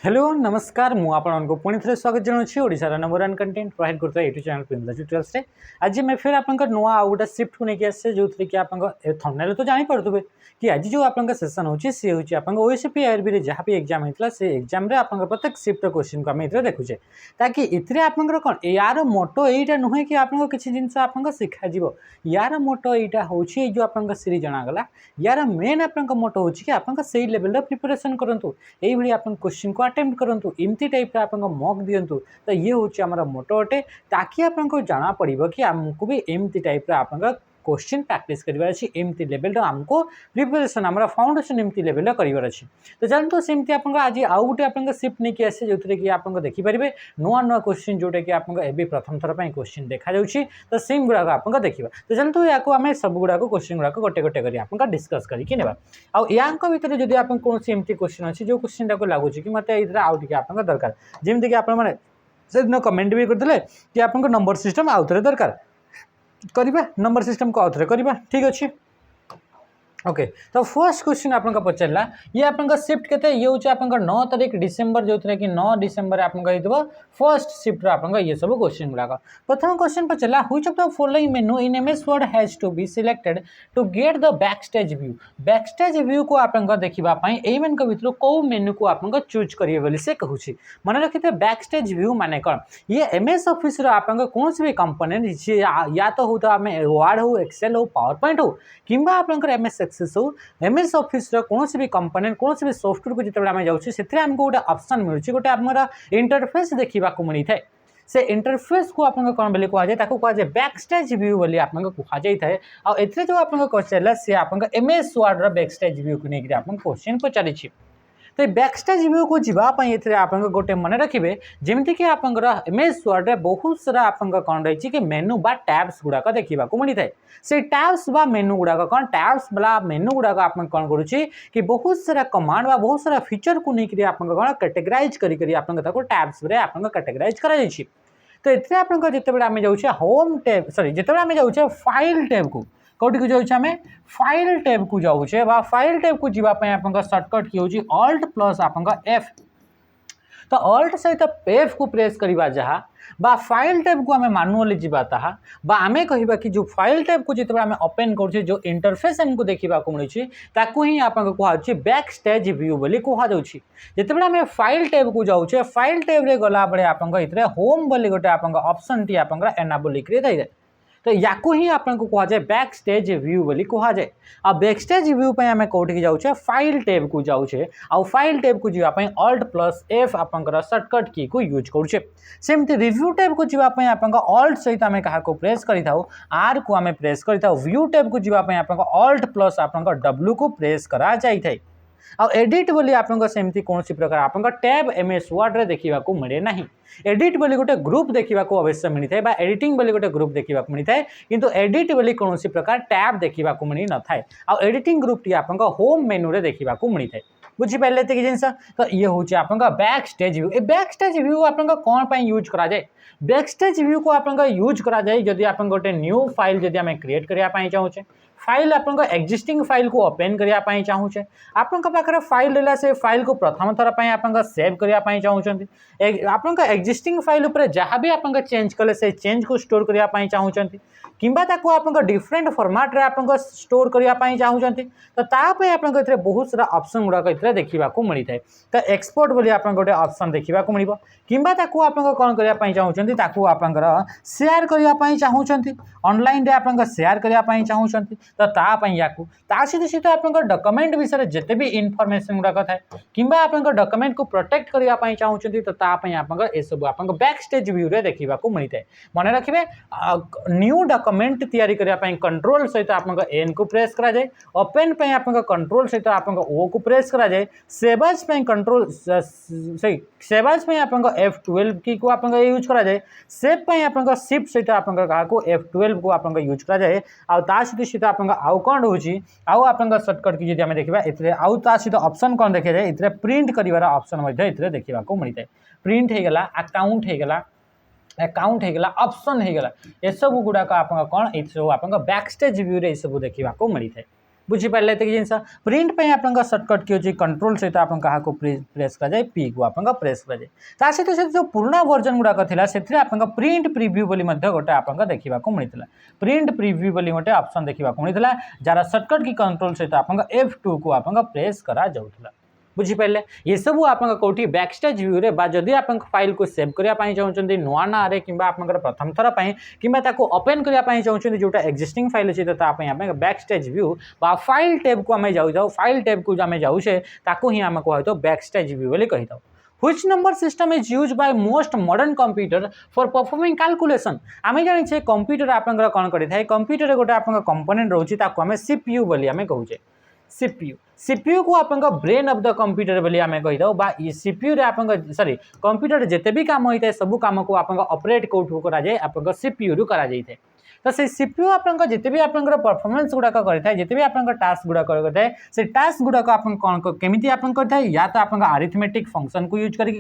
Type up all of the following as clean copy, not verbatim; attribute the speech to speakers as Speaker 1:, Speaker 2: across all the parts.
Speaker 1: Hello नमस्कार मुझे आपको पुणी थे स्वागत जनाऊँ ओडिशार नंबर वन कंटेंट प्रोवाइड करता यूट्यूब चैनल पिंदा ट्यूटोरियल्स आज मैं फिर आप नुआ आउ गोटे सिफ्ट को लेकिन आसे जो कि आप थंबनेल तो जापे कि आज जो आप सेसन होची सी हूँ आप ओएसपी आईआरबी जहाँ भी एग्जाम होता से एग्जाम आप प्रत्येक सिफ्ट क्वेश्चन को आम ये देखुचे ताकि इतने आप कौन यार मोटो यहीटा नुहे कि आपको किसी जिन आप शिखाजी यार मोटो यहाँ हूँ जो आप सीरीज जनागला यार मेन आप मोटो हूँ कि आप लेवल प्रिपरेशन करूँ यही आप क्वेश्चन को अटेम्प्ट करूँ इमती टाइप आप मक दिंतु तो ये हूँ आम मोटो अटे ताकि आपको जना पड़ो कि आमको भी एमती टाइप आप क्वेश्चन प्रैक्टिस करार अच्छी एमती लेवल आमको प्रिपरेशन आम फाउंडेशन एमती लेवल करार अच्छी तो जानते सेमती आप आज आउ गोटे आप सिफ्ट नहीं आसे जो कि आप देखिपारे नुआ नुआ क्वेश्चन जोटा कि आप प्रथम थर पर क्वेश्चन देखा तो सेम गुड़ाक आप देखा तो जानते या आम सब गुड़ाक क्वेश्चन गुड़ाक गोटे गोटे कर आप डिस्कस करके नेबा या भितर जब आप कौन एमती क्वेश्चन अच्छी जो क्वेश्चन टाक लगुच कि मतलब ये आउ टे आप दरकार जमीक कि आपने से दिन कमेंट भी करते कि आपको नंबर सिस्टम आउ थे दरकार करवा नंबर सिस्टम को आउ थे करवा ठीक अच्छे ओके तो फर्स्ट क्वेश्चन आप पचारा ये आप सिफ्ट के ये हूँ आप 9 तारीख डिसेम्बर जो कि 9 डिसेम्बर आपको फर्स्ट सिफ्ट आप ये सब क्वेश्चन गुड़ाक प्रथम क्वेश्चन पचारा which of the following menu in MS Word has to be selected to get the backstage view को आप देखापी यही मान भर कौ मेनू को आप चूज करेंगे से कहूँ मन रखिए बैकस्टेज व्यू माने कौन ये एमएस ऑफिस आप कौन भी कंपोनेंट या तो हो आम वर्ड हो एक्सेल हो पावर पॉइंट हो कि एमएस एक्सेस हो एमएस ऑफिस कौन भी कंपोनेंट कौन भी सॉफ्टवेयर को जिते आम जाऊँ से आमको गोटे ऑप्शन मिलूँ गोटे आम इंटरफेस देखा मिलता है से इंटरफेस को आप कौन बोली कहुए कहुए बैकस्टेज व्यू बोली आप कहुई था आते जो आप पचारा सी आप एमएस वर्ड बैकस्टेज व्यू को लेकर आप क्वेश्चन पचारि तो बैकस्टेज व्यू को जीवाई आप गोटे मन रखिए जमीक कि आप एमएस वर्ड में बहुत सारा आप कौन रही कि मेनू बा टैब्स गुड़ाक देखा मिलता है से टैब्स बा मेनू गुड़ाक कौन टैब्स वाला मेनू गुड़ाक आप कौन करुच्ची कि बहुत सारा कमांड बा बहुत सारा फीचर को लेकर आप कौन कैटेगराइज कर टैब्स आप कैटेगराइज कर तो ये आप जिते आम जाऊे होम टैब सॉरी जिते आम जाऊे फाइल टैब को कौटी को जाऊे आम फाइल टैब को जाऊे फाइल टैब को जीवाई आप सर्टकट की हूँ ऑल्ट प्लस आप एफ तो ऑल्ट सहित एफ को प्रेस करवा जहाँ बा फाइल टैब को आम मानुअली जीवा ताहा बा आमे कहिबा कि जो फाइल टैब को जिते आम ओपन कर जो इंटरफेस हमको देखा मिलूँ ताकू ही आप कहुच्छे बैकस्टेज व्यू बोली कहुच्छी जिते आम फाइल टैब को जाऊे फाइल टैब रे गला बेले आप होम बोली गोटे आप ऑप्शन टी आप एनाबल लिखे तो या ही आपको कहुए बैकस्टेज व्यू बोली कहुए आ बैकस्टेज व्यू पे आम कौटी जाऊे फाइल टैब को जाऊे आ फाइल टैब को जीवाई ऑल्ट प्लस एफ आप सर्टकट की को यूज करुचे सेमती रिव्यू टैब को जीवाई आप ऑल्ट सहित आम क्या प्रेस करूँ आर को आम प्रेस करूँ व्यू टैब को जीवाई आप ऑल्ट प्लस आप डब्ल्यू को प्रेस करा जाए आ एडिट बोली आपको सेमती कौन प्रकार आप टैब एमएस वर्ड रे देखा मिले ना एडिट बोली गोटे ग्रुप देखा अवश्य मिलता है एडिटिंग बोली गोटे ग्रुप देखा मिलता है किंतु एडिट बोली कौन प्रकार टैब देखा मिल न था आ एडिटिंग ग्रुप टी आप होम मेनू रे देखा मिलता है बुझीपारे ये जिनस तो ये हूँ आप बैकस्टेज व्यू ए बैकस्टेज व्यू आप कौन पर यूज करा जाए बैकस्टेज व्यू को आप यूज करा जाए जदि आप गोटे न्यू फाइल जदि आम क्रिएट करने चाहूचे फाइल आप एक्जिस्टिंग फाइल को ओपन करने चाहूचे आपंकर फाइल रहा से फाइल को प्रथम थर पर आप सेव करने चाहते आप एक्जिस्टिंग फाइल उपर जहाँ भी आप चेंज कले से चेंज को स्टोर करने चाहते किंबा ताको आप डिफरेंट फॉर्मेट रे आप स्टोर करने चाहते तो तापे आप बहुत सारा ऑप्शन गुड़ाक देखा मिलता है तो एक्सपोर्ट बोली आप गोटे ऑप्शन देखा मिल किंबा ताको आप कौन करने चाहते आप शेयर करने चाहते ऑनलाइन रे आप शेयर करने चाहते तो तापाई या सहित आप डॉक्यूमेंट विषय जिते भी इनफॉरमेशन गुड़ाक था किंबा आप डॉक्यूमेंट को प्रोटेक्ट करने चाहते तो तापाई आप सब आप बैकस्टेज व्यू रे देखा मिलता है मन रखिए न्यू डॉक्यूमेंट तैयारी करने कंट्रोल सहित आप एन को प्रेस करा जाए ओपन पे आप कंट्रोल सहित आप ओ को प्रेस करा जाए सेवाज पे कंट्रोल सही सेवाज पे आप F12 की को आप यूज करा जाए सेव पे आप शिफ्ट सहित आप F12 को आप यूज करा जाए सहित आप आउ कौन रोचे आउ आप सर्टकट की आम देखा ये आउ सहित ऑप्शन कौन देखा जाए ये प्रिंट कर ऑप्शन देखा मिलता है प्रिंट होगला अकाउंट होगला अकाउंट होगला ऑप्शन होगला ये सब गुड़ाक आप कौन ये सब आप बैकस्टेज व्यू रे सब देखा मिलता है बुझीपारे ये जिन प्रिंट पे आप सर्टकट किए कंट्रोल सहित आप प्रेस कराए पी को आप प्रेस कराए ता सहित जो पुराना वर्जन गुड़ाक था से प्रिंट प्रिव्यू बोली गोटे आप देखा मिलता प्रिंट प्रिव्यू बोली गोटे ऑप्शन देखा मिलता जार सर्टकट की कंट्रोल सहित आप F2 को आप प्रेस करा जाउथला बुझीपारे ये सब आप कौटी बैकस्टेज व्यू रे बा जदि आप फाइल को सेव करने चाहते नुआ ना रे कि प्रथम थर कि ओपन करने चाहते जोटा एक्जिस्टिंग फाइल अच्छे तो बैकस्टेज व्यू बा फाइल टैब को आम जाऊ फाइल टैब को आम जाऊे ताकू ही आम कही बैकस्टेज व्यू बोली कही था Which number system is used by most modern computer for performing calculation? आम जाने कंप्यूटर आप कौन करें कंप्यूटर गोटे आप कंपोनेंट रोचे आम CPU बोली आम कहूचे सीपीयू को आप ब्रेन ऑफ द कंप्यूटर बोली आम कही था सीपीयू आप सॉरी कंप्यूटर जिते भी काम होता है सब काम को आप ऑपरेट कौटू कराए आप सीपीयू रू करा जाए तो से सीपीयू आप जिते भी आप परफॉर्मेंस गुड़ाक करता जिते भी आप टास्क गुड़ाक करता से टास्क गुड़ाक आप कौन केमी आप करता या तो आप अरिथमेटिक फंक्शन को यूज करके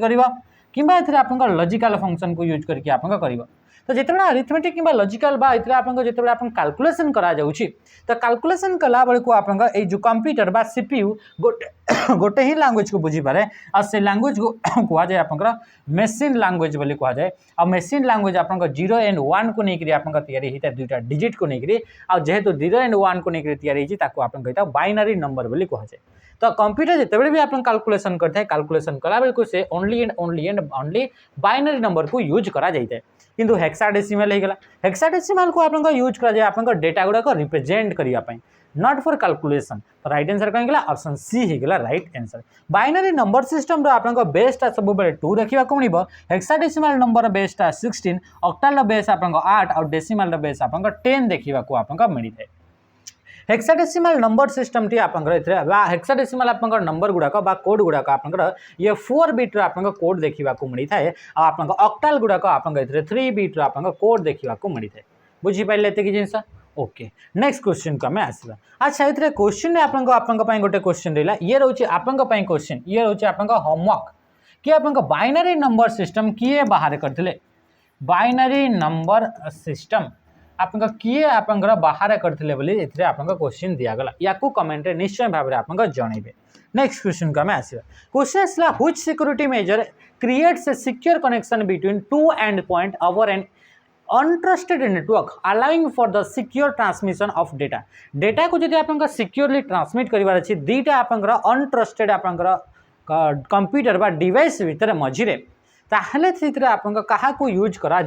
Speaker 1: कि आप लॉजिकल फंक्शन को यूज करके आप कर तो जिते अरिथमेटिक कि लॉजिकल बा इतने आप जिते आप कैलकुलेशन करा जाउछि तो कैलकुलेशन कला बेलू आप जो कंप्यूटर बा सीपीयू गोटे गोटे ही लैंग्वेज को बुझी पारे और से लैंग्वेज को कह जाए आप मेसीन लैंग्वेज बोली कह जाए और मेसीन लैंग्वेज आप 0 एंड 1 को लेकर आप या दुईटा डिजिट को लेकर आ जेहेतु 0 एंड 1 को लेकर या बाइनरी नंबर बोली कह जाए तो कंप्यूटर जिते भी आप कैलकुलेशन करता है कैलकुलेशन कला बेलू से ओनली बाइनरी नंबर को यूज करा जाए किंतु हेक्साडेसिमल होगा हेक्साडेसिमल को आप यूज करा आप डेटा गुड़ाक रिप्रेजेंट करने नॉट फॉर कैलकुलेशन तो राइट आंसर कहीं गला ऑप्शन सी होगा right answer binary number system आप बेसटा सब 2 देखा मिल हेक्साडेसिमल नंबर बेसटा 16 ऑक्टाल बेस आप 8 और डेसिमल बेस आप 10 देखा आप मिलता है हेक्साडेसिमल नंबर सिस्टम टी आप हेक्साडेसिमल आप नंबर गुड़ाक कोड गुड़ाक आप ये 4 बिट्र आप कोड देखा मिलता है आप ऑक्टाल गुड़ाक आप 3 बिट्र आप कोड देखा मिलता है बुझीपारे ये जिन ओके नेक्स्ट क्वेश्चन को आम आसवा अच्छा ये क्वेश्चन गोटे क्वेश्चन रहा ये रोचे क्वेश्चन ये रोचे होमवर्क कि आप बाइनरी नंबर सिस्टम किए बाहर करते बाइनरी नंबर सिस्टम आप किए आप बाहर करते बोली आप क्वेश्चन दिगला या कमेंट निश्चय भाव में आप जनइबे नेक्स्ट क्वेश्चन को आम आसवा क्वेश्चन आसला which security measure creates a secure connection between two and point over and untrusted network allowing for the secure transmission of data data को जब आप सिक्योरली ट्रांसमिट करार अच्छे दुईटा आप अनट्रस्टेड आप कंप्यूटर बा डिवाइस भितर मझिरे ताहले आप क्या यूज करा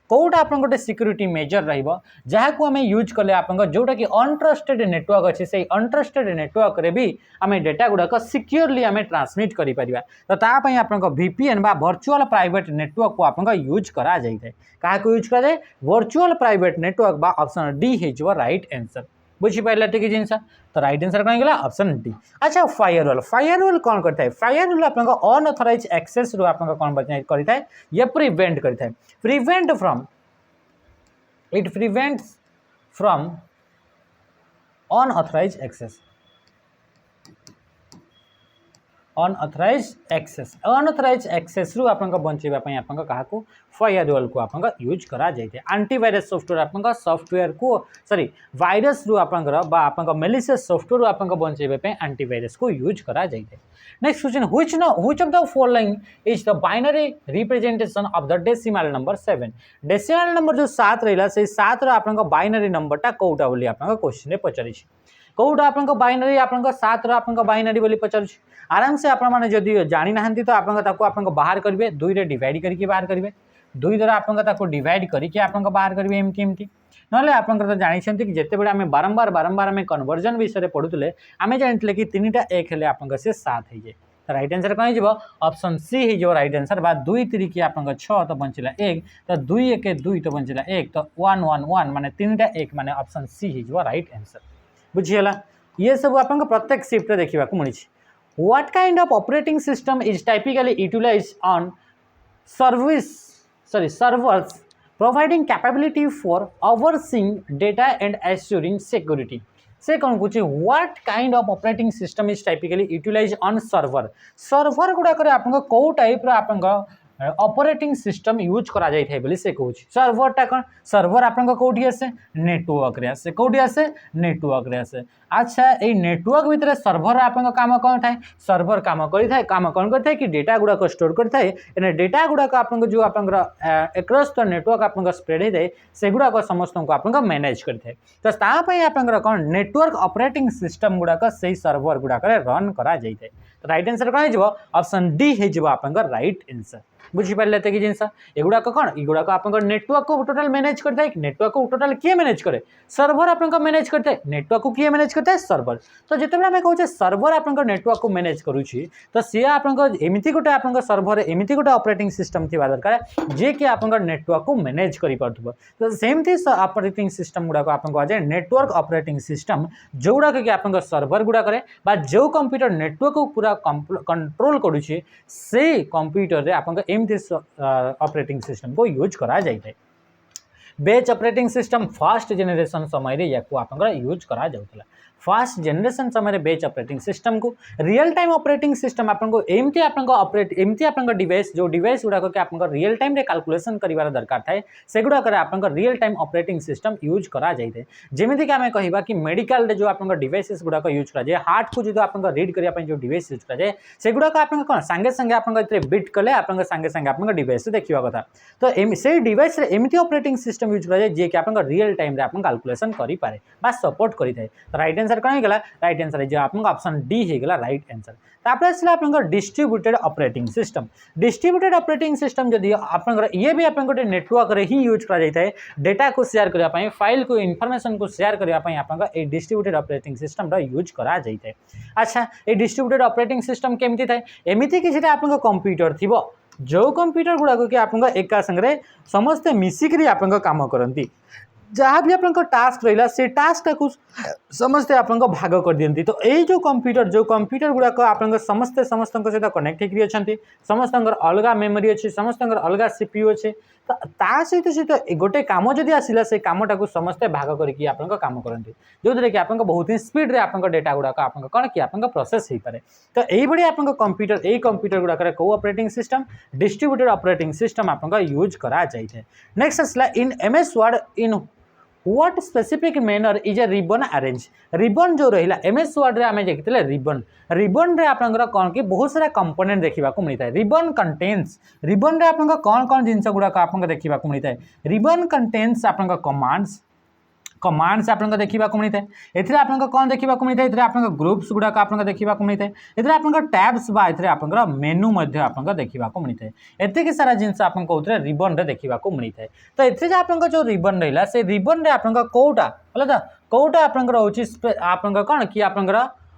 Speaker 1: कौटा आप गोटे सिक्योरिटी मेजर रहा आम यूज कले आप जोटा कि अनट्रस्टेड नेटवर्क अच्छे से अनट्रस्टेड नेटवर्क रे भी आम डेटा गुड़ाक सिक्योरली आम ट्रांसमिट करें तो तापाई आप VPN बा वर्चुअल प्राइवेट नेटवर्क को आप यूज करा जाए क्या यूज कराए वर्चुअल प्राइवेट नेटवर्क बा ऑप्शन डी हो राइट आंसर बुझीपारे ठीक जिन तो राइट आंसर कहीं गला ऑप्शन डी अच्छा फायरवॉल कौन करता है फायरवॉल आप अनऑथराइज एक्सेस रू आप कौन करता है ये प्रिवेंट करता है prevent from it prevents from unauthorise access unauthorise access रू आप बचाई आप फायरवॉल को आप यूज करा जाए एंटीवायरस सॉफ्टवेयर आप सॉफ्टवेयर को सॉरी वायरस रू आप मेलिशियस सॉफ्टवेयर आप बचाई एंटीवायरस को यूज करा जाए next question which of the following is the binary representation of the decimal number 7 decimal number जो 7 रहा से 7 आप बाइनरी नंबरटा कौटा बोली आप क्वेश्चन पचारि कौटा आप बाइनरी आप 7 आप बाइनरी बोली पचार आराम से आपड़ी जानी ना तो आप बाहर करेंगे 2 रे डिवाइड करके बाहर करेंगे 2 द्वारा आप डिवाइड करके आप बाहर करेंगे एमती ना आप तो जानते कि जिते बड़े आम बारंबार बारंबार आम कन्वर्जन विषय पढ़ुले आम जानते कि 3टा 1 हेल्ले आप से 7 हो जाए तो राइट आंसर कौन हो ऑप्शन सी हो राइट आंसर बा 2 3 आप 6 तो बचला 1 तो 2 1 2 तो बचला 1 तो 1 1 1 माने 3टा 1 माने ऑप्शन सी हो राइट आंसर बुझीगला ये सब आप प्रत्येक शिफ्ट देखा मिली What kind of operating system is typically utilized on servers providing capability for overseeing data and assuring security? से कौन पूछे what kind of operating system is typically utilize on server server गुड़ाक कौ टाइप आप operating system use करा जाय थाय बोली से कहूँ सर्वरटा कौन सर्वर आपन कौटी आसे नेटवर्क रे आसे कौटी आसे नेटवर्क रे आसे अच्छा ये नेटवर्क भितर सर्वर आपन काम कौन थाए सर्वर काम करि थाए काम कौन करि थाए कि डेटा गुडा को स्टोर करि थाए एने डेटा गुडा को आपन जो आपन एक्रॉस द नेटवर्क आपन स्प्रेड हे थाए से गुडा को समस्त को आपन मैनेज करि थाए तो ता पई आपन कौन नेटवर्क ऑपरेटिंग सिस्टम गुडा को सही सर्वर गुडा करे रन करा जाय थाए तो राइट आंसर कौन हो ऑप्शन डी हो आपन राइट आंसर बुझीपारे कि जिनस एगुड़ाक कौन एगुड़ाक आप नेटवर्क को टोटाल मैनेज करता है नेटवर्क को टोटाल किए मैनेज करे सर्वर आप मैनेज करता है नेटवर्क को किए मैनेज करता है सर्वर तो जिते आम कहे सर्वर आप नेटवर्क को मैनेज करुच्ची तो सी आपमती गोटे आप सर्वर एमती गोटे ऑपरेटिंग सिस्टम थी दरकार जे कि आप नेटवर्क को मैनेज कर तो सेमती ऑपरेटिंग सिस्टम गुड़ाक आप कहुए नेटवर्क ऑपरेटिंग सिस्टम जो गुड़ाक कि आप सर्वर गुड़ाक जो कंप्यूटर नेटवर्क को पूरा कंट्रोल करुच्ची से कंप्यूटर आप ऑपरेटिंग सिस्टम को यूज करा जाए बेच ऑपरेटिंग सिस्टम फर्स्ट जेनरेशन समय या यूज करा जाउथला फर्स्ट जेनरेशन समय बेच ऑपरेटिंग सिस्टम को रियल टाइम ऑपरेटिंग सिस्टम आपको एमती ऑपरेट एमती आप डिवाइस जो डिवाइस गुड़ाक कि आप रियल टाइम रे कैलकुलेशन कर दरकार थाए से गुड़ाक आप real time operating system use करा जाए जमीक आम कह कि मेडिकल जो आप डिवाइसेस गुड़ाक यूज कराए हार्ट को जो आप रीड करने जो डिवाइस यूज कराए से गुड़ाक आप कौन सांगे सांगे आप बिट कले आप सांगे सांगे आप डिवाइस देखा कथा तो से डिवाइस एमती ऑपरेटिंग सिस्टम यूज कराए जे कि आप रियल टाइम रे आप कैलकुलेशन करें सपोर्ट करें तो राइट आंसर कौन होगा राइट आंसर जो आप ऑप्शन डी होगा राइट आंसर तापर आसला आप distributed operating system distributed operating system जदि आप ये भी आप गोटे नेटवर्क रे ही यूज करा जाए डेटा को शेयर करने फाइल को इनफॉरमेशन को शेयर करने आप डिस्ट्रीब्यूटेड ऑपरेटिंग सिस्टम यूज करा जाए अच्छा ये डिस्ट्रीब्यूटेड ऑपरेटिंग सिस्टम केमती थाए एमती किसी आप कंप्यूटर थी जो कंप्यूटर गुड़ाक कि आप एका संगे समस्ते मिसिकी आप काम करती जहाँ भी आप टास्क रहा से टास्क को समस्ते आप भाग कर दिखती तो ये जो कंप्यूटर गुड़ाक आप समस्ते समस्त सहित कनेक्ट होकर समस्त अलग मेमोरी अच्छे समस्त अलग सीपीयू अच्छे तो सहित सहित गोटे कम जदि आसला से कमटा को समस्ते भाग करके आप कम करते जो थे कि आप बहुत ही स्पीड रे आप डेटा गुड़ाक आप कौन कि आप प्रोसेस हो पाए तो यही आप कंप्यूटर गुड़ाक कौ operating system distributed operating system आप यूज करा जाए नेक्स्ट आसला इन MS word in what specific manner is a ribbon arrange ribbon जो रहा एमएस वर्ड रे आम देखते रिबन रिबन रे आप कौन कि बहुत सारा कंपोनेंट देखा मिलता है रिबन कंटेन्स रिबन रे आप कौन कौन जिनस गुड़ाक आप देखा मिलता है रिबन कंटेन्स आप कमांड्स आप देखा मिलता है एथिरे आप कौन देखा मिलता है आप ग्रुप्स गुड़ाक आप देखा मिलता है ये आप टैब्स आप मेनू आप देखा मिलता है एतिक सारा जिनस आप कहते रिबन रे देखा मिलता है तो ये आप जो रिबन रहा से रिबन रे आप कौटा बोला कौटा आप कौन कि आप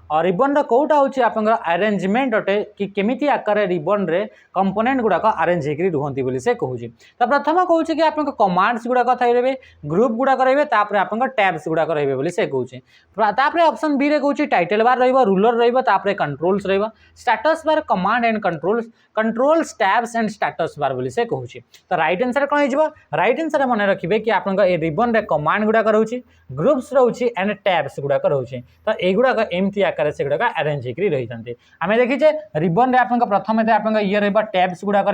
Speaker 1: रिबन कौटा हूँ आप अरेंजमेंट अटे कि केमिति आकार रिबन रे कंपोनेंट गुड़ाक अरेंज होकर रुहति बोली से कहूँ तो प्रथम कहूँ कि आप कमांड्स गुड़ाक थे ग्रुप गुड़ाक रे आप टैब्स गुड़ाक रे बोली से कहूँ ऑप्शन बी रे कहूँ टाइटल बार रूलर रे controls status bar command and controls tabs and status bar बोली से कहूँ तो राइट आंसर कौन हो राइट आंसर मन रखिए कि आप रिबन रे कमांड गुड़ाक रोचे ग्रुप्स रोचे एंड टैब्स गुड़ाक रोचे तो युड़ाक एमती आकार से गुड़ाक अरेंज होकर रही था आम देखीचे रिबन रे आप प्रथम आप ये रहा टैब्स गुड़ाक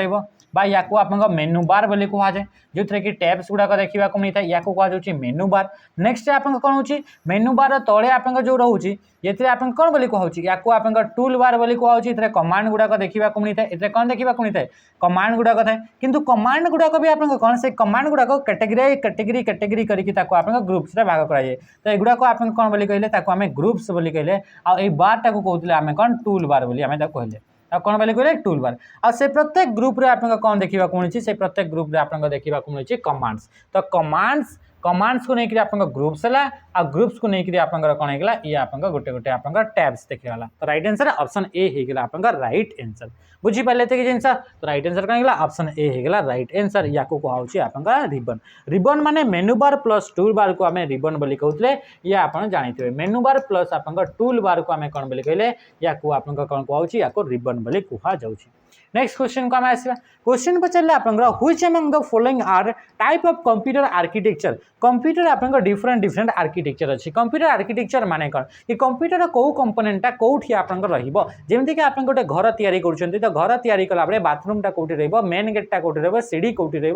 Speaker 1: या आप मेनू बार बोली कहुए जो थे कि टैब्स गुड़ाक देखा मिलता है या कहुच्छी मेनू बार नेक्स्ट आप कौन हो मेनू बार तले आप जो रोचे ये आप कौन बोली कहुच्छी या आप टूल बार बोली कहुच्छी कमांड गुड़ाक देखा मिलता है ये कौन देखा मिलता है कमांड गुड़ाक थाए किंतु कमांड गुड़ाक भी आप कौन से कमांड गुड़ाक कैटेगरी करके आप ग्रुप्स रे भाग कराए तो युड़ाक आप कौन बोली कहले आम ग्रुप्स बोली कहले आ बारटा को कहते आम कौन टूल बार बोली आम कहले कौन बोले कहले टूल बार आ से प्रत्येक ग्रुप रे आप कौन देखा मिली से प्रत्येक ग्रुप रे आप देखा मिली कमांड्स तो कमांड्स को लेकर आप ग्रुप्स है आ ग्रुप्स को लेकर आप कौन होगा ये आप गोटे गोटे आप टैब्स देखा तो राइट आंसर ऑप्शन ए होगा आप राइट आंसर बुझीपारे कि जिनस तो राइट आंसर कौन होगा ऑप्शन ए होगा राइट आंसर या कहुच्छे आप रिबन रिबन माने मेनू बार प्लस टूल बार को आम रिबन बोली कहते ये आप जानते हैं मेनू बार प्लस आप टूल बार को आम कौन बोली कहले या आप कौन कहुच्छे या रिबन बोली कहुच्छे नेक्स्ट क्वेश्चन को आम आसवा क्वेश्चन पचारे आप which among the following are type of computer architecture computer आपन डिफरेंट डिफरेंट आर्किटेक्चर अच्छी कंप्यूटर आर्किटेक्चर माने कौन कि कंप्यूटर कौ कंपोनेंटा कौटी आपन जमीक आप गोटे घर तैयारी कर तो घर तैयारी कला बाथरूम टा कौटी रही मेन गेटा कौटी रही सीढ़ी कौटी रही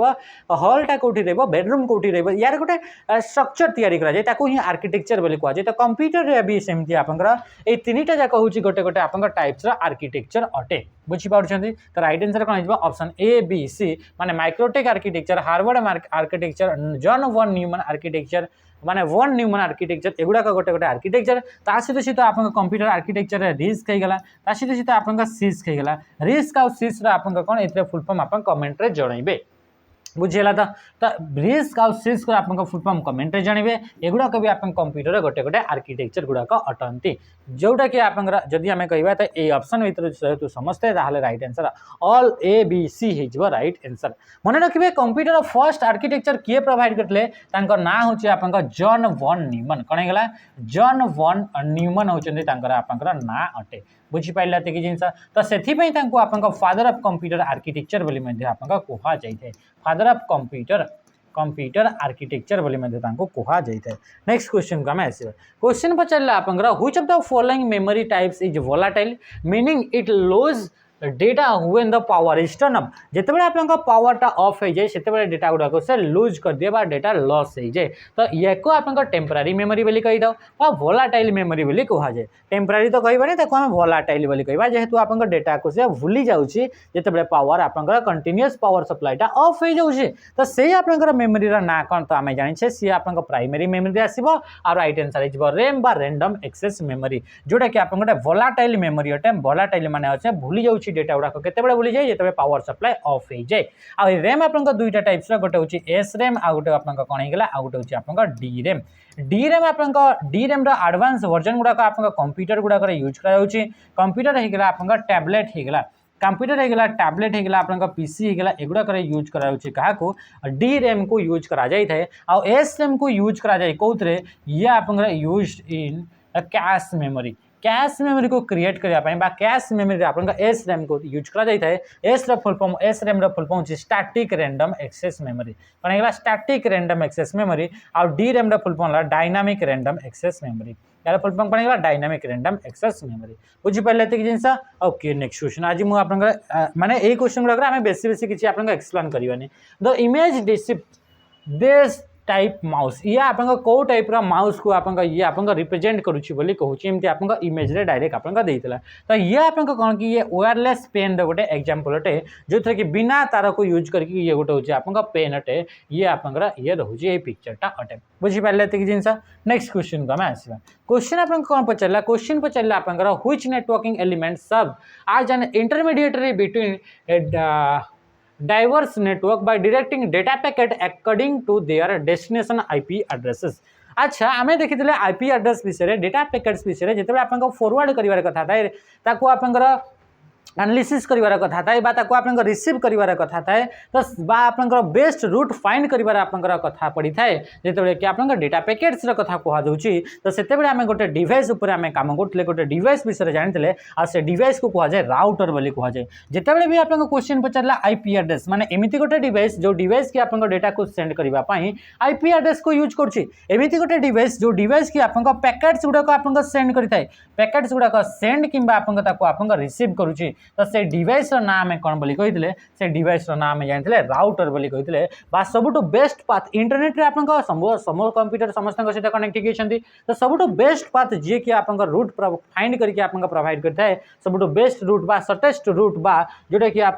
Speaker 1: हॉलटा कौटी रही बेडरूम कौटी रही यार गोटे स्ट्रक्चर तैयारी कराए ही आर्किटेक्चर बोली कहुए तो कंप्यूटर भी सेमती आपंकर ये तीन टा जाक हूँ गोटे गोटे आप टाइप्स आर्किटेक्चर अटे बुझीपार तो राइट आंसर कौन हो ऑप्शन ए बी सी माने microtech architecture Harvard architecture John von Neumann architecture माने वन न्यूमन आर्किटेक्चर एगुड़ाक गोटे गोटे आर्किटेक्चर ता सहित आप कंप्यूटर आर्किटेक्चर रिस्क होगा ता सहित आप सिस्क होगा रिस्क आउ सिस्क आप कौन ए फुल फॉर्म आप कमेंट रे जनइबे बुझीला तो रिस्क आउ सिस्क आप फुल फॉर्म कमेंट रे जनइबे एगुड़ाक भी आप कंप्यूटर गोटे गोटे आर्किटेक्चर गुड़ाक अटंती जोटा कि आप जदि आम कहवा तो ये ऑप्शन भर जेहतु समस्ते right answer all A B C हो राइट आंसर मन रखिए कंप्यूटर फर्स्ट आर्किटेक्चर किए प्रोवाइड करते ना हूँ आप जॉन वन न्यूमन कौन है जॉन वन न्यूमन होती आप ना अटे बुझीपारा कि जिन तो से आप फादर ऑफ कंप्यूटर आर्किटेक्चर बोली कह जाए फादर ऑफ कंप्यूटर आर्किटेक्चर बोली कह जाए नेक्स्ट क्वेश्चन को आम आस क्वेश्चन पचारे आप which of the following memory types is volatile meaning it lose data when the power is turn up जिते आप पावरटा ऑफ हो जाए से डेटा गुड़ाक से लूज कर दिए डेटा लॉस हो जाए तो या को आप टेम्परारी मेमोरी बोली कही था वोलाटाइल मेमोरी बोली कह जाए टेम्परारी तो कहबानी ताको आम वोलाटाइल बोली कहबा जेहेतु आप डेटा को से भूली जाउछि जिते पावर आप कंटिन्यूअस पावर सप्लाईटा ऑफ हो जाउछि तो से आप मेमोरी ना कौन तो आम जाने सी आप प्राइमरी मेमोरी आसो और राइट आंसर हो रैम बा रैंडम एक्सेस मेमोरी जोटा कि आप वोलाटाइल मेमोरी अटे वोलाटाइल माने अच्छे भूली जाउछि डेटा गुड़ाक केते भूली जाए जिते पावर सप्लाई ऑफ हो जाए आ रैम आप दुईटा टाइप्स गोटे हूँ एस रैम आ गोटे आप कौन होगा आ गोटे हूँ आप डी रैम आप डी रैम एडवांस वर्जन गुड़ाक आप कंप्यूटर गुड़ाक यूज कर कंप्यूटर होगा आप टैबलेट होगा कंप्यूटर होगा टैबलेट होगा आप पीसी होगा एगुड़ाक यूज क्या डी रैम को यूज करा जाए आ एस रैम को यूज करा जाए कौन ये आप use in cache memory cache memory को क्रिएट करने कैश मेमोरी आप एस रैम को यूज करा जाए S full form S RAM full form static random access memory कौन है स्टैटिक रैंडम एक्सेस मेमोरी और D RAM full form dynamic random access memory यार फुल फॉर्म कौन है डायनामिक रैंडम एक्सेस मेमोरी बुझीपारे कि जिन ओके नेक्स्ट क्वेश्चन आज मुझे माने ये क्वेश्चन गुड़ाक आम बेसी बेसी किसी आप एक्सप्लेन करवानी the image describe this type mouse ये आप कौ टाइप माउस को आप ये आप रिप्रेजेंट करुच्ची कहूँ आप इमेज रे डायरेक्ट आप देता तो ये आप कौन कि ये वायरलेस पेन गोटे एग्जांपल अटे जो थे कि बिना तार को यूज करके ये गोटे हूँ आप पेन अटे ये आप ये रोचे ये पिक्चरटा अटे बुझीपारे कि जिन नेक्स्ट क्वेश्चन को आम आसवा क्वेश्चन आप कौन पचारा क्वेश्चन पचारे आप व्हिच नेटवर्किंग एलिमेंट सब आज an intermediary between diverse network by directing data packet according to their destination IP addresses। अच्छा आम देखी IP एड्रेस विषय डेटा पैकेट्स विषय जिते आप फॉरवर्ड कर कथा था आप एनालिसिस करार कथा थाए आप रिसीव करार कथा थाए तो आप बेस्ट रूट फाइंड करार आप कथा पड़ी थाए जिते कि आप डेटा पैकेट्स कथा कहुच्छी तो से आम गोटे डिवाइस उपर आम कम करते गोटे डिवाइस विषय जानते आ से डिवाइस को कहुए राउटर बोली कहुए जिते भी आप क्वेश्चन पचारा IP एड्रेस माने एमती गोटे डिवाइस जो डिवाइस की आप डेटा को सेंड करने IP एड्रेस को यूज करमती गोटे डिवाइस जो डिवाइस की आप पैकेट्स गुड़ाक आप सेंड करता पैकेट्स गुड़ाक सेंड कि आप रिसीव करुच्ची तो से डिवाइस ना आम कौन बोली कही से डिवाइस ना आम जानते राउटर बोली कही सबुठ बेस्ट पाथ इंटरनेट आप कंप्यूटर समस्त सहित कनेक्ट होती तो सबुठ बेस्ट पाथ जी कि आप रूट फाइंड करके आप प्रोवाइड करता है सबुठ बेस्ट रूट बा सर्टेस्ट रूट बा जोटा कि आप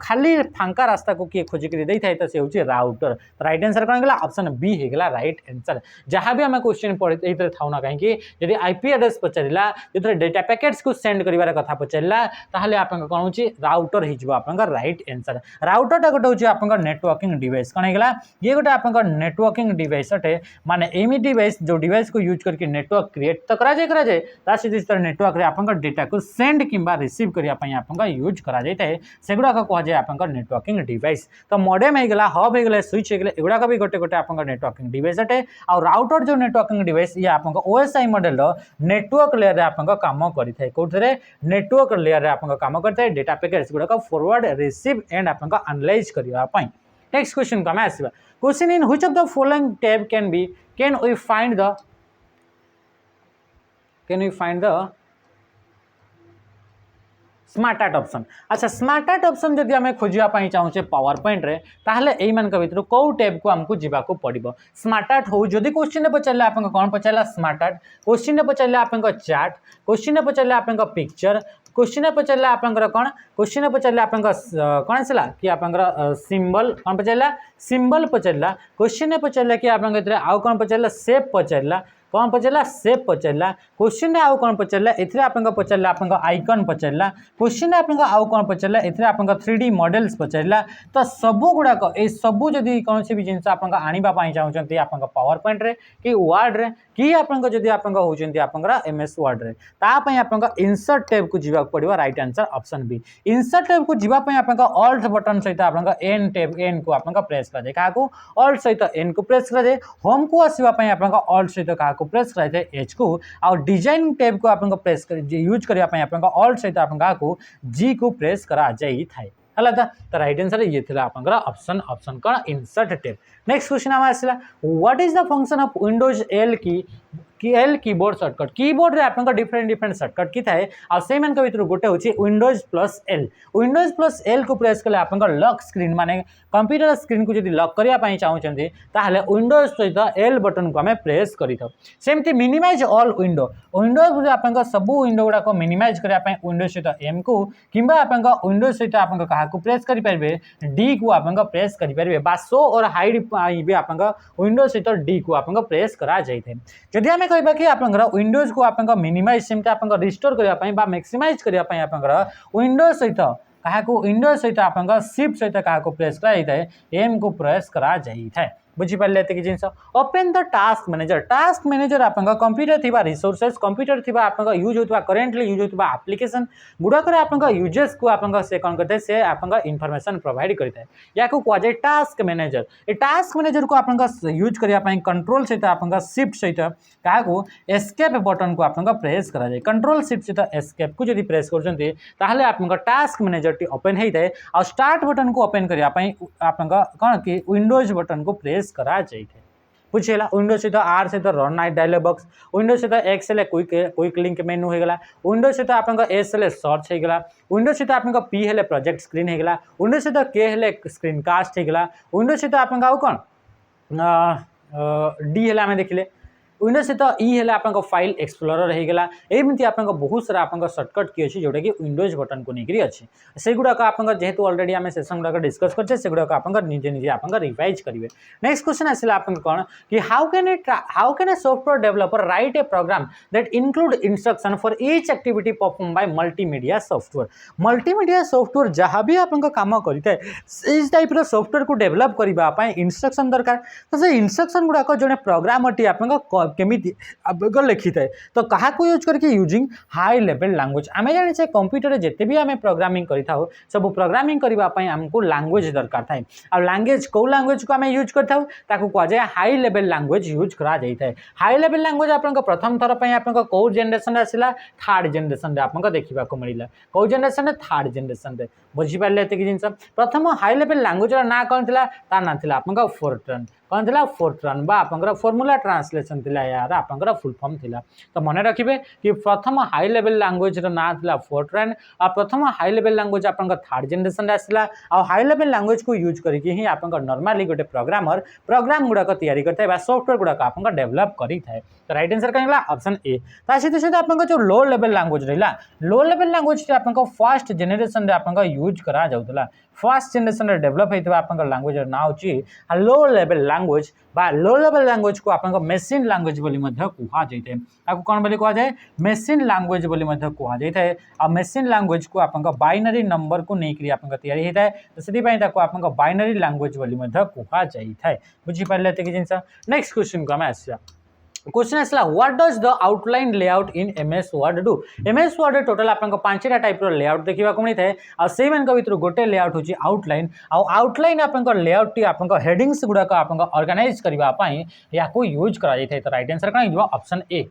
Speaker 1: खाली फांका रास्ता को किए खोजिक दे था तो सी हूँ राउटर तो राइट आंसर कौन है ऑप्शन बी होगा राइट आंसर जहाँ भी आम क्वेश्चन पढ़े था ना कहीं जब IP एड्रेस पचारा जो डेटा पैकेट्स को सेंड करार कथा पचारा ताहले आप कौन हो राउटर हो राइट आंसर राउटरटा गोटे हूँ आप नेटवर्किंग डिवाइस कौन है ये गोटे आप नेटवर्किंग डिवाइस अटे माने एमी डिवाइस जो डिवाइस को यूज करके नेटवर्क क्रिएट तो कराए सीधे नेटवर्क रे आप डेटा को सेंड कि रिसीव करने आप यूज कराए सेगुड़ा कहुए आप नेटवर्किंग डिवाइस तो मॉडेम होगा हब होगा स्विच होगा एगुड़ाक भी गोटे गोटे आप नेटवर्किंग डिवाइस अटे आ राउटर जो नेटवर्किंग डिवाइस ये आप OSI मॉडल नेटवर्क लेयर आप काम करता है कौन नेटवर्क लेयर आप काम करता है डेटा पैकेट्स गुड़ाक फॉरवर्ड रिसीव एंड आप एनालाइज करने नेक्स्ट क्वेश्चन को आम आसवा question in which of the following tab can we find the smart art option. अच्छा स्मार्ट आर्ट ऑप्शन जदि आम खोजापी चाहूचे पावर पॉइंट रे ताहले एई मान भर कौ टैब को आमको जावाक पड़ो स्मार्ट आर्ट हो जदि क्वेश्चन पचारे आप कौन पचारा स्मार्ट आर्ट क्वेश्चन पचारे आप चार्ट क्वेश्चन पचारे आप पिक्चर क्वेश्चन पचारे आप कौन क्वेश्चन पचारे आप कौन आसला कि आप सिंबल कौन पचारा सिंबल पचारा क्वेश्चन पचारा कि आप आउ कौन पचारा शेप पचारा कौन पचारा शेप पचारा क्वेश्चन आउ कौन पचारा एथिरे आपन पचारा आपन आइकन पचारा क्वेश्चन आपन आउ कौन पचारा एथिरे आपन 3D मॉडल्स पचारा तो सबु गुड़ाक ए सबु जदि कौन भी जिनस आपन आनिबा पई चाहउचंती आपन पावर पॉइंट रे कि वर्ड रे कि आपन जदि आपन होचंती आपन एमएस वर्ड रे ता पई आपन इंसर्ट टैब को जीवा पड़िबा right answer option B insert tab को जीवा पई आपन ऑल्ट बटन सहित आपन एन टैब एन को आपन प्रेस कर दे काको ऑल्ट सहित एन को प्रेस कर दे होम को आसीबा पई आपन ऑल्ट सहित काको प्रेस कर दे एच को आ डिजाइन टैब को आपन प्रेस कर यूज करिया पई आपन ऑल्ट सहित आपन को जी को प्रेस करा जाई थाए हला तो राइट आंसर ये थिला आपन ऑप्शन कौन इंसर्ट टैब। नेक्स्ट क्वेश्चन आम आसला what is the function of Windows L L keyboard shortcut keyboard रे आपन डिफरेंट शॉर्टकट की थाए आ से मान के भीतर गोटे होची विंडोज प्लस एल को प्रेस कले आपन लॉक स्क्रीन माने कंप्यूटर स्क्रीन को जदि लॉक करिया पई चाहउचंती ताहले विंडोज सहित एल बटन को हमें प्रेस करि थाउ सेमती मिनिमाइज ऑल विंडोज आपन सब विंडो गुडा को मिनिमाइज करिया पई विंडोज सहित एम को किंबा आपन विंडोज सहित आपन कहा को प्रेस करि परबे डी को आपन प्रेस करि परबे बा शो और हाइड भी आपन विंडोज सहित डी को आपन प्रेस करा जाय थे जदि हमें कहबा कि आपन विंडोज को आपन मिनिमाइज सेमती आपन रिस्टोर करिया पई बा मैक्सिमाइज करिया पई आपन विंडोज सहित कहा को विंडोज सहित आपन शिफ्ट सहित कहा को प्रेस करा जाय थे एम को प्रेस करा जाय थे बुझीपारे कि जिन ओपन द टास्क मैनेजर आप कंप्यूटर थी रिसोर्सेस कंप्यूटर थी आप यूज होता करेन्टली यूज होता आप्लिकेसन गुड़ाक आप यूजेस को आप से कौन करते से आप इनफॉरमेशन प्रोवाइड करता है या कहुए टास्क मैनेजर ये टास्क मैनेजर को आप यूज करने कंट्रोल सहित आप शिफ्ट सहित क्या एस्केप बटन को आप प्रेस करा जाए कंट्रोल शिफ्ट सहित एस्केप को जब प्रेस कर आप टास्क मैनेजर टी ओपन होता है और स्टार्ट बटन को ओपन करने आप कौन कि विंडोज बटन को प्रेस करा जाए बुझेगा विंडोज सहित आर सहित रन नाइट डायलॉग बॉक्स विंडोज सहित एक्स हेले क्विक लिंक मेनू होगा विंडोज सहित आप एस हेले सर्च होगा विंडोज सहित आप पी हेले प्रोजेक्ट स्क्रीन होगा विंडोज सहित के हेले स्क्रीन कास्ट होगा विंडोज सहित आप कौन डी हेले आम देखिले विंडोज सहित ई हेले आप फाइल एक्सप्लोरर होगा एमती आप बहुत सारा आप सर्टकट की अच्छी जोटा कि विंडोज बटन को लेकर अच्छी से गुड़ाक आप जेहेतु ऑलरेडी आम सेसन गुड़ाक डिस्कस करते से गुड़ाक आप निजे निजे आप रिवाइज करेंगे। नेक्स्ट क्वेश्चन आसला आप कौन कि how can a software developer write a program that include instruction for each activity perform by multimedia software जहाँ भी आप काम करें इस टाइप सॉफ्टवेयर को डेवलप करने इंस्ट्रक्शन दरकार तो से इंस्ट्रक्शन गुड़ाक जो प्रोग्रामर टी आप केमी लिखी थाए तो क्या यूज करके यूजिंग हाई लेवल लैंग्वेज आम जाने कंप्यूटर जिते भी आम प्रोग्रामिंग करूँ सब प्रोग्रामिंग करने आमको लैंग्वेज दरकार थाए आ लैंग्वेज कौ लैंग्वेज को आम यूज करूँ कहुए हाई लेवल लैंग्वेज यूज करा जाए हाई लेवल लैंग्वेज आप प्रथम थर पर आप कौ जेनेरेशन आसला थर्ड जेनेरेशन आप देखा मिलला कौ जेनेरेशन थर्ड जेनेरेशन बुझीपारे कि जिन प्रथम हाई लेवल लैंग्वेज ना कौन था ता ना था आप फोर्ट्रान कौन था फोर्ट्रान बा आप फॉर्मूला ट्रांसलेशन थी यार आप फुल फॉर्म थी तो मन रखिए कि प्रथम हाई लेवल लैंग्वेज ना था फोर्ट्रान और प्रथम हाई लेवल लैंग्वेज आप थर्ड जेनेरेशन आसला और हाई लेवल लैंग्वेज को यूज करके ही आप नॉर्मली गोटे प्रोग्राम गुड़ाक तैयारी करता है सॉफ्टवेयर गुड़ाक आप डेवलप करें तो राइट आंसर कहीं ऑप्शन ए सहित सहित आप जो लो लेवल लैंग्वेज रहा लो लेवल लैंग्वेज आप फर्स्ट जेनेरेशन आप यूज करा जाउतला फर्स्ट जेनेरेशन डेवलप होता आप लैंग्वेज ना हो लो लेवल लैंग्वेज बा लो लेवल लैंग्वेज को आप मेसीन लैंग्वेज बोली कहुए आपको कौन बोली कहुए मेसीन लैंग्वेज बोली कहुए आ मेसीन लैंग्वेज को आप बाइनरी नंबर को लेकर आप तैयारी होता है तो से आप बाइनरी लैंग्वेज बोली कहुए बुझीपारे कि जिन नेक्स्ट क्वेश्चन को आम आसा क्वेश्चन आसला what does the outline layout in MS word do MS word total आप पांचटा टाइप लेआउट देखा मिलता है और से भर गोटे लेआउट हूँ आउटलाइन आउटलाइन आप लेआउट टी आप हेडिंग्स गुड़ाक आप ऑर्गेनाइज करने या यूज कर तो राइट आंसर कौन ऑप्शन ए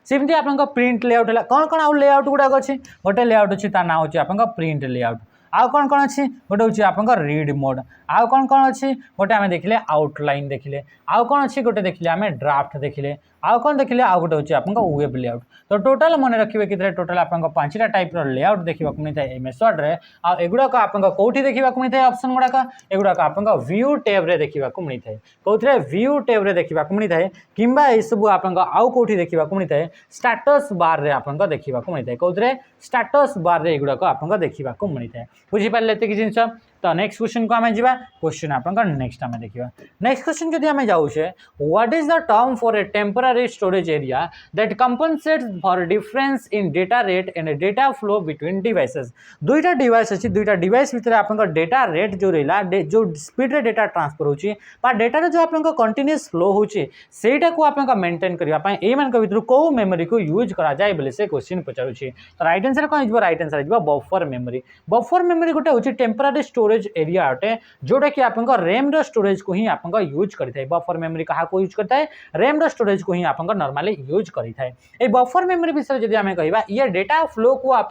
Speaker 1: सेमती आप प्रिंट लेआउट है कौन कौन आउ लेआउट गुड़ाक अच्छे गोटे लेआउट अच्छी ना हूँ आप प्रिंट लेआउट आउ कौन कौन अच्छी गोटे हूँ आप रीड मोड आउ कौन कौन अच्छी गोटे आम देखिले आउटलाइन देखिले आउ कौन अच्छी गोटे देखिले आम ड्राफ्ट देखिले आउ कौन देखिले आउ गोटे हूँ आप वेब लेआउट तो टोटाल मन रखिए कि टोटाल आप 5टा टाइप लेआउट देखा मिलता है एमएस वर्ड रे आ एगुड़ाक आप कौटी देखा मिलता है ऑप्शन गुड़ाक एगुड़ाक आप व्यू टैब रे देखा मिलता है कौन व्यू टैब रे देखा मिलता है किंबा यू आप आउ कौटी देखा मिलता है स्टेटस बार रे आप देखा मिलता है कौन स्टेटस बार रे एगुड़ाक आप देखा मिलता है बुझीपारे ये जिनस तो नेक्स्ट क्वेश्चन को आम जा क्वेश्चन आप नेक्स्ट आम देखा नेक्स्ट क्वेश्चन जब आम जाऊे what is the term for a temporary storage area that compensates for difference in data rate and data flow between devices दुईटा डिवाइस अच्छी दुईटा डिवाइस भितर आप डेटा रेट जो रहा जो स्पीड रे डेटा ट्रांसफर होता डेटार जो आप कंटिन्यूअस फ्लो होटा को आप मेंटेन करने ये भर कौ मेमोरी को यूज करा जाए बोले से क्वेश्चन पचारूँ तो राइट आंसर कौन हो राइट आंसर हो बफर मेमोरी गोटे हूँ टेम्पररी स्टोरेज एरिया अटे जोटा कि आप रैम स्टोरेज को ही आप यूज करता है बफर मेमोरी क्या यूज करता है रैम स्टोरेज को ही आप नॉर्मली यूज करता है ये बफर मेमोरी विषय जब आम कह ये डेटा फ्लो को आप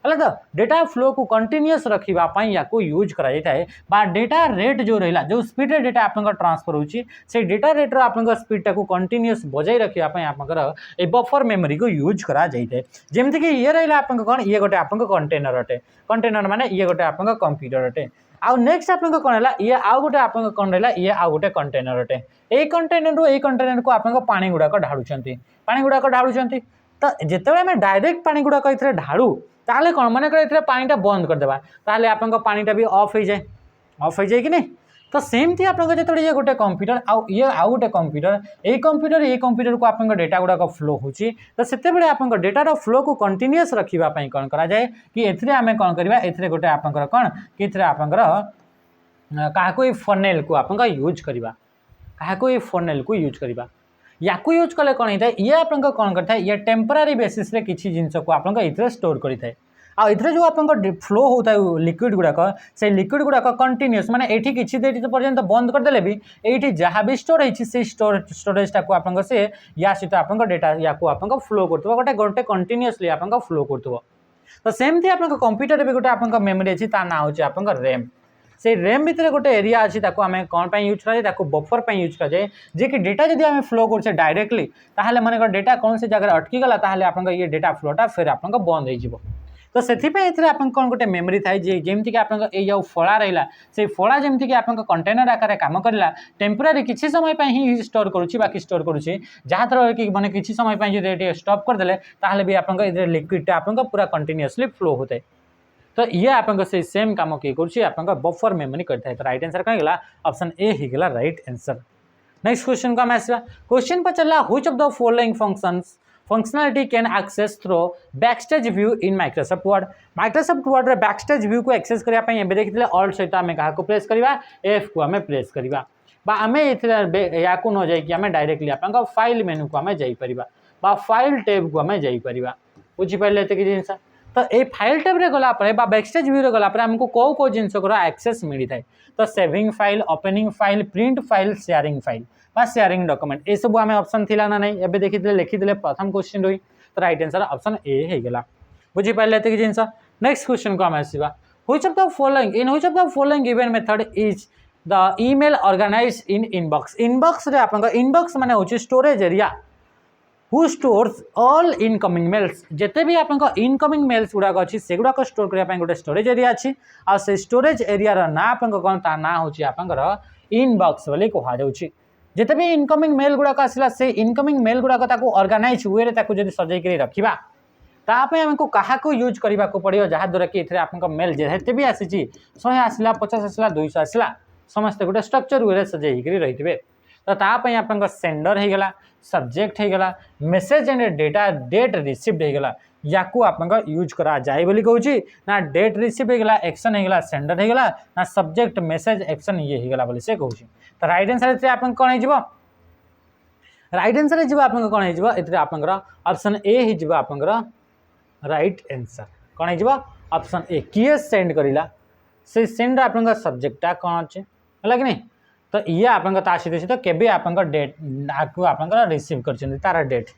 Speaker 1: तो डेटा फ्लो को कंटिन्यूअस रखापी या यूज करा डेटा रेट जो रहा जो स्पीड रे डेटा आप ट्रांसफर होती डेटा रेट आप स्पीड को कंटिन्यूअस बजाई रखापी आप बफर मेमोरी को यूज करा जमीक ये रहा आप कौन ये गोटे आप कंटेनर अटे कंटेनर माने ये गोटे आप कंप्यूटर अटे आउ नेक्स्ट आप कौन है ये आउ गोटे आप कौन रहा ये आउ गोटे कंटेनर अटे ये कंटेनर को आप पानी गुड़ाक ढालुं तो जिते आम डायरेक्ट पानी गुड़ाक ढालू ताले कौन मन कर पानीटा बंद करदेवा ताले आप पानीटा भी ऑफ हो जाए कि नहीं तो सेमती आप जो ये गोटे कंप्यूटर आउ गोटे कंप्यूटर को आप डेटा गुड़ाक फ्लो होची तो से आप डेटार फ्लो को कंटिन्यूअस रखापी कौन करा जाए कि एथिरे आम कौन करवा एथिरे गोटे आप कौन कि क्या फनेल को आप यूज करवा क्या फनेल को यूज करवा या यूज कले कौन होता है ये आप कौन करता है ये टेम्पररी बेसिस रे किसी जिनस को आप स्टोर करें आउ जो आप फ्लो होता है लिक्विड गुड़ाक से लिक्विड गुड़ाक कंटिन्यूअस माने एठी किछि देरी पर्यंत बंद करदेले भी एठी जहाँ भी स्टोर होती से स्टोरेजटा को आप से या सहित आप डेटा या आप फ्लो करथबो गोटे गोटे कंटिन्यूअसली आप फ्लो करथबो तो सेमती आप कंप्यूटर भी गोटे आप मेमोरी अच्छी ता ना होची आप रैम से रैम भितर गोटे एरिया अच्छी आम कौन यूज कराए बफर पर यूज कराए जे कि डेटा जब आम फ्लो कर डायरेक्टली ताहले मन डेटा कौन से जगह अटकी गला ताहले आप ये डेटा फ्लोटा फिर आप बंद हो तो से कौन गोटे मेमोरी थाए जमीक आप जो फड़ा रहा से फड़ा जमीक आप कंटेनर आकार काम करला टेम्पररी किसी समय ही स्टोर करुच्ची बाकी स्टोर करुच्ची जहाँद्वारा कि मैंने किसी समय जो स्टॉप करदे ताहले भी आप लिक्विडटा आप पूरा कंटिन्यूअसली फ्लो होता है तो ये आप से सेम काम किए कर बफर मेमोरी करता है तो राइट आंसर कहीं ऑप्शन ए ही गला राइट आंसर नेक्स्ट क्वेश्चन को आम आसवा क्वेश्चन पचारा which of the following functionality can access through backstage view in Microsoft Word रे बैकस्टेज व्यू को एक्सेस करने देखते ऑल्ट सहित आम क्या प्रेस करवा एफ को आम प्रेस करवा आम या न जाकि डायरेक्टली आप फाइल मेनू को आम जापर फाइल टैब को आम जापर बुझीपारे ये जिनस तो ये फाइल टैब रे गला परे बैकस्टेज व्यू रे गला परे हमको कौ जिनस एक्सेस मिलता है तो saving file opening file print file sharing file sharing document ये सब आम ऑप्शन थिला ना नहीं एबे देखिए लिखिदे प्रथम क्वेश्चन रही तो राइट आंसर ऑप्शन ए हो गला बुझीपारे ये जिनस नेक्स्ट क्वेश्चन को आम आसवा which of the following given method is the email organise in inbox रे आप इनबॉक्स माने होची storage area who stores all incoming mails जिते भी आप इनकमिंग मेल्स गुड़ाक अच्छी से गुड़ाक स्टोर करने गोटे स्टोरेज एरिया अच्छी आ से स्टोरेज एरिया ना आप कौन ता ना हूँ आप इनबॉक्स बोली कहुच्छी जिते भी इनकमिंग मेल गुड़ाक आसला से इनकमिंग मेल गुड़ाक ऑर्गेनाइज वे जब सजाई रखा तापाई आमको क्या यूज करने को पड़ो जहाँद्वारा कि आप मेल जिते भी आसी 100 आसला 50 आसला 200 आसला समस्ते गोटे स्ट्रक्चर वे सजाई रही तो तापाई आप सेंडर हो गला सब्जेक्ट हो गला message and data date received हो गला या आप यूज करा जाए बोली कहूँ ना डेट रिसीव होगा एक्शन होगा सेंडर होगा ना सब्जेक्ट मेसेज एक्शन ये होगा बोली से कहूँ तो राइट आंसर आप कौन हो राइट आंसर हो आप कौन हो ऑप्शन ए हो आप राइट आंसर कौन हो ऑप्शन ए किए सेंड करा से सेंड आप सब्जेक्टा कौन अच्छे है कि नहीं तो ये आप सहित केबे आप डेट आपको आप रिसीव कर तार डेट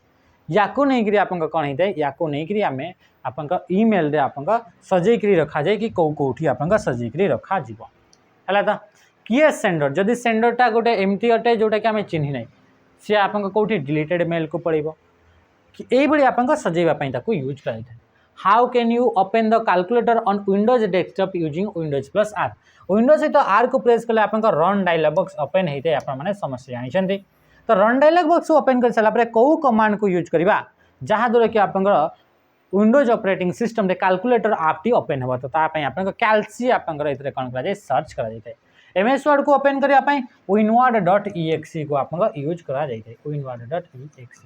Speaker 1: या नहीं आपन कौन होता है या नहीं आम आपन ईमेल आपन सजेकरी रखा जाए कि कौटी आपन सजेकरी रखा है तो किए सेंडर जदि सेंडरटा गोटे एमती अटे जोटा कि आम चिन्ह ना सी आप कौटी डिलीटेड मेल को पड़ो ये आप सजेवाई यूज कर how can you open the calculator on Windows desktop using Windows plus R Windows सहित आर को प्रेस कले आप रन डायलॉग बॉक्स ओपन होता है आपने समस्या जानते तो रन डायलॉग बॉक्स ओपन कर सारापर कौ कमांड को यूज करवा जहाँद्वारा कि आप विंडोज ऑपरेटिंग सिस्टम रे कैलकुलेटर आप टी ओपन हो तो आप कैल्सी आप कौन कर सर्च कर एमएस वर्ड को ओपन करने winward.exe को आप यूज कर winward.exe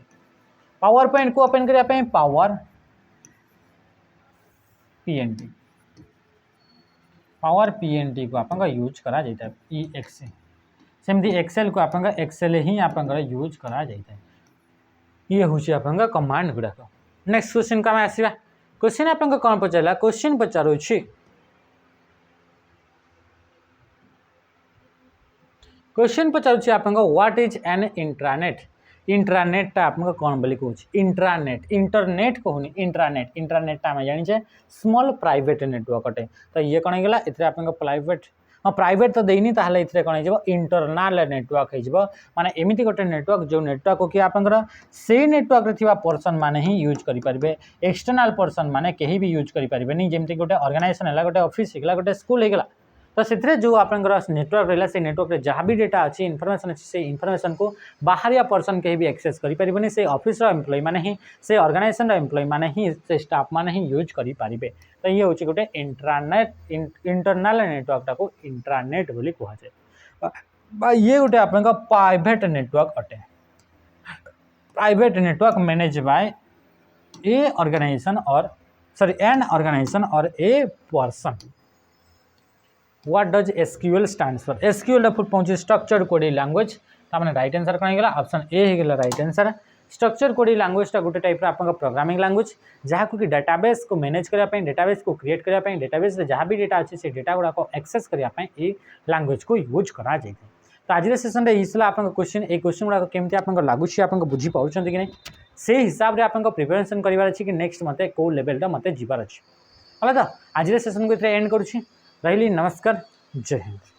Speaker 1: पावर पॉइंट को ओपन करने पावर पीएनटी को आप यूज करा जाता है exe सेमती एक्सेल को आप एक्सेल ही आप यूज करा जाता है ये हूँ आप कमांड गुड़ाक नेक्स्ट क्वेश्चन को आम आसवा क्वेश्चन आप कौन पचारा क्वेश्चन पचारू क्वेश्चन पचारूँ आप what is an intranet intranet आप कौन बोली कहूँ इंट्रानेट इंटरनेट कहूनी इंट्रानेट इंट्रानेट आम जाने स्मॉल प्राइवेट नेटवर्क अटे तो ये कौन होगा ये आप प्राइवेट हाँ प्राइवेट तो देनी ताहले इतने कौन हो इंटरनाल नेटवर्क हो माने एमती गोटे नेटवर्क जो नेटवर्क को कि आप से नेटवर्क रे पर्सन माने ही यूज करेंगे एक्सटर्नाल पर्सन माने कहीं भी यूज करें जमी गोटे ऑर्गेनाइजेशन है गोटे ऑफिस है गोटे स्कूल होगा तो से जो आप नेटवर्क रहा से नेटवर्क रे जहाँ भी डेटा अच्छी इनफॉरमेशन अच्छी से इनफॉरमेशन को बाहरिया पर्सन कहीं भी एक्सेस करें से ऑफिस एम्प्लॉय माने ही से ऑर्गेनाइजेशन एम्प्लॉय माने ही से स्टाफ माने ही यूज करें तो ये हूँ गोटे इंट्रानेट इंटरनाल नेटवर्कटा को इंट्रानेट बोली कहुए ये गोटे आप प्राइवेट नेटवर्क अटे private network manage by a organisation or sorry an organisation or a person what does SQL stands for SQL full पहुंचे स्ट्रक्चर्ड कोडिंग लैंग्वेज तामने राइट आंसर कौन होगा ऑप्शन ए होगा राइट आंसर स्ट्रक्चर कोडिंग लैंग्वेजटा गोटे type आप programming language जहाँ कि डाटाबेस को मैनेज करने डाटाबेस को क्रिएट करने डाटाबेस जहाँ भी डेटा अच्छे से डेटा गुड़ाक एक्सेस करने ये लैंग्वेज को यूज करा जाए तो आज सेसन में आप क्वेश्चन ये क्वेश्चन गुड़ाक केमती आप लगुच आप बुझीपार कि नहीं से हिसाब से आप प्रिपेरेसन करार अच्छी कि नेक्स्ट मत कौ लेवलटा मत जीवार अच्छे है तो आज सेसन को एंड करुँच रही नमस्कार जय हिंद।